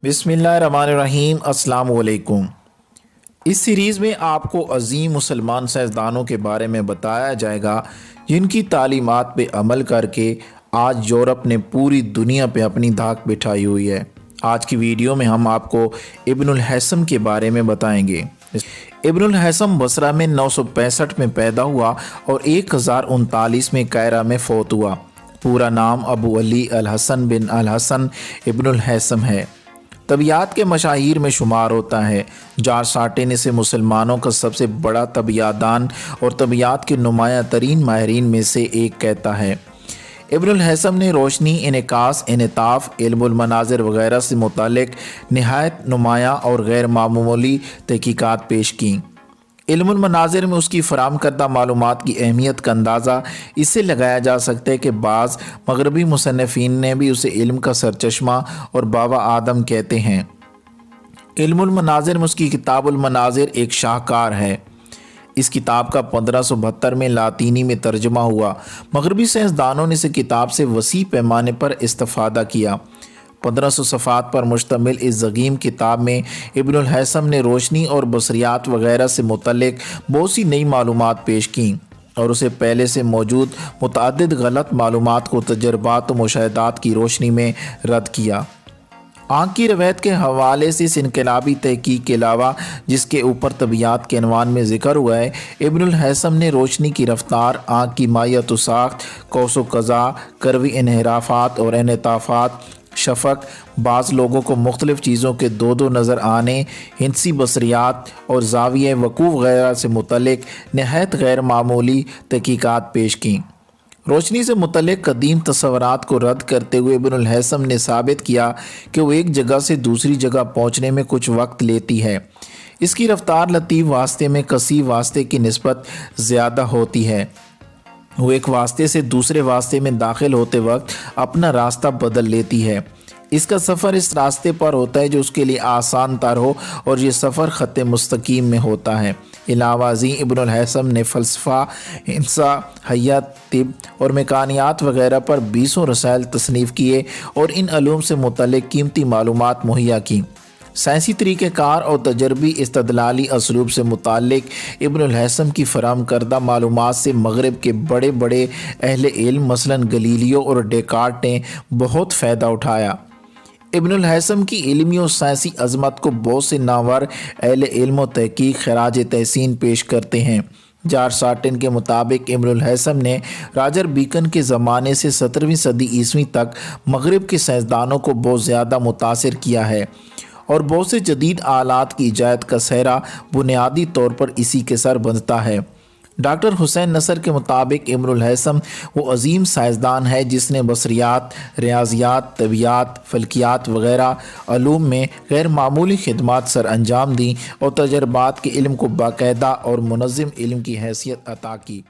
बिस्मिल्लाहिर्रहमानिर्रहीम। अस्सलाम वालेकुम। इस सीरीज़ में आपको अजीम मुसलमान साइंसदानों के बारे में बताया जाएगा जिनकी तालीमात पे अमल करके आज यूरोप ने पूरी दुनिया पे अपनी धाक बिठाई हुई है। आज की वीडियो में हम आपको इब्नुल हैसम के बारे में बताएंगे। इब्नुल हैसम बसरा में 965 में पैदा हुआ और 1039 में कायरा में फौत हुआ। पूरा नाम अबू अली अल हसन बिन अल हसन इब्नुल हैसम है। तबियात के मशाहिर में शुमार होता है। जॉर्ज साटे ने इसे मुसलमानों का सबसे बड़ा तबियादान और तबियात के नुमायाँ तरीन माहिरीन में से एक कहता है। इब्नुल हैसम ने रोशनी, इनकास, इनताफ, इल्मुल मनाज़िर वगैरह से मुतालिक नहायत नुमायाँ और गैर मामूली तहकीकात पेश की। इल्मुल मनाज़िर में उसकी फराम करदा मालूमात की अहमियत का अंदाज़ा इससे लगाया जा सकता है कि बाज़ मगरबी मुसन्निफ़ीन ने भी उसे इल्म का सरचश्मा और बाबा आदम कहते हैं। इल्मुल मनाज़िर में उसकी किताबुल मनाज़िर एक शाहकार है। इस किताब का 1572 में लातीनी में तर्जमा हुआ। मगरबी साइंसदानों ने इस किताब से वसी पैमाने पर इस्तिफ़ादा किया। 1500 सफ़ात पर मुश्तमिल इस ज़गीम किताब में इब्नुल हैसम ने रोशनी और बसरियात वगैरह से मुतल्लिक़ बहुत सी नई मालूमात पेश की और उसे पहले से मौजूद मुतअद्दिद गलत मालूमात को तजर्बात और मुशाहदात की रोशनी में रद्द किया। आँख की रवायत के हवाले से इस इनकलाबी तहकीक के अलावा जिसके ऊपर तबियात के अनवान में ज़िक्र हुआ है, इब्नुल हैसम ने रोशनी की रफ्तार, आँख की मायत व साख्त, कौस व कज़ा, करवी इन्हिराफात और इनताफ़ात, शफ़क, बाज़ लोगों को मुख्तलिफ़ चीज़ों के दो दो नज़र आने, हिंसी बसरियात और ज़ाविये वकूफ़ वगैरह से मुतल्लिक़ नहायत गैर मामूली तहकीकात पेश की। रोशनी से मुतल्लिक़ कदीम तस्वुरात को रद्द करते हुए इब्नुल हैसम ने साबित किया कि वो एक जगह से दूसरी जगह पहुँचने में कुछ वक्त लेती है। इसकी रफ्तार लतीफ़ वास्ते में कसीर वास्ते की निस्बत ज़्यादा होती है। वो एक वास्ते से दूसरे वास्ते में दाखिल होते वक्त अपना रास्ता बदल लेती है। इसका सफ़र इस रास्ते पर होता है जो उसके लिए आसान तर हो और ये सफ़र ख़त मुस्तकीम में होता है। इलावाज़ी इब्नुल हैसम ने फ़लसफ़ा, हिंसा, हयात, तिब और मेकानियात वगैरह पर 20 रसायल तसनीफ़ किए और इन अलूम से मुतल्लिक़ कीमती मालूमात मुहैया की। साइंसी तरीक़ेकार और तजरबी इस्तदलाली असलूब से मुताल्लिक़ इब्नुल हैसम की फराहम करदा मालूमात से मगरब के बड़े बड़े अहले इल्म मसलन गलीलियो और डेकार्ट ने बहुत फ़ायदा उठाया। इब्नुल हैसम की इल्मी और साइंसी अज़मत को बहुत से नावर अहले इल्म और तहकीक खराज तहसीन पेश करते हैं। जॉर्ज साटन के मुताबिक इब्नुल हैसम ने रॉजर बेकन के ज़माने से 17वीं सदी ईस्वी तक मगरब के साइंसदानों को बहुत ज़्यादा मुतासिर किया है और बहुत से जदीद आलात की इजाद का सहरा बुनियादी तौर पर इसी के सर बंधता है। डॉक्टर हुसैन नसर के मुताबिक इब्नुल हैसम वो अजीम साइंसदान है जिसने बसरियात, रियाजियात, तबियात, फल्कियात वगैरह अलूम में गैर मामूली खिदमात सर अंजाम दी और तजर्बात के इल्म को बाकायदा और मुनज़्ज़म इल्म की हैसियत अता की।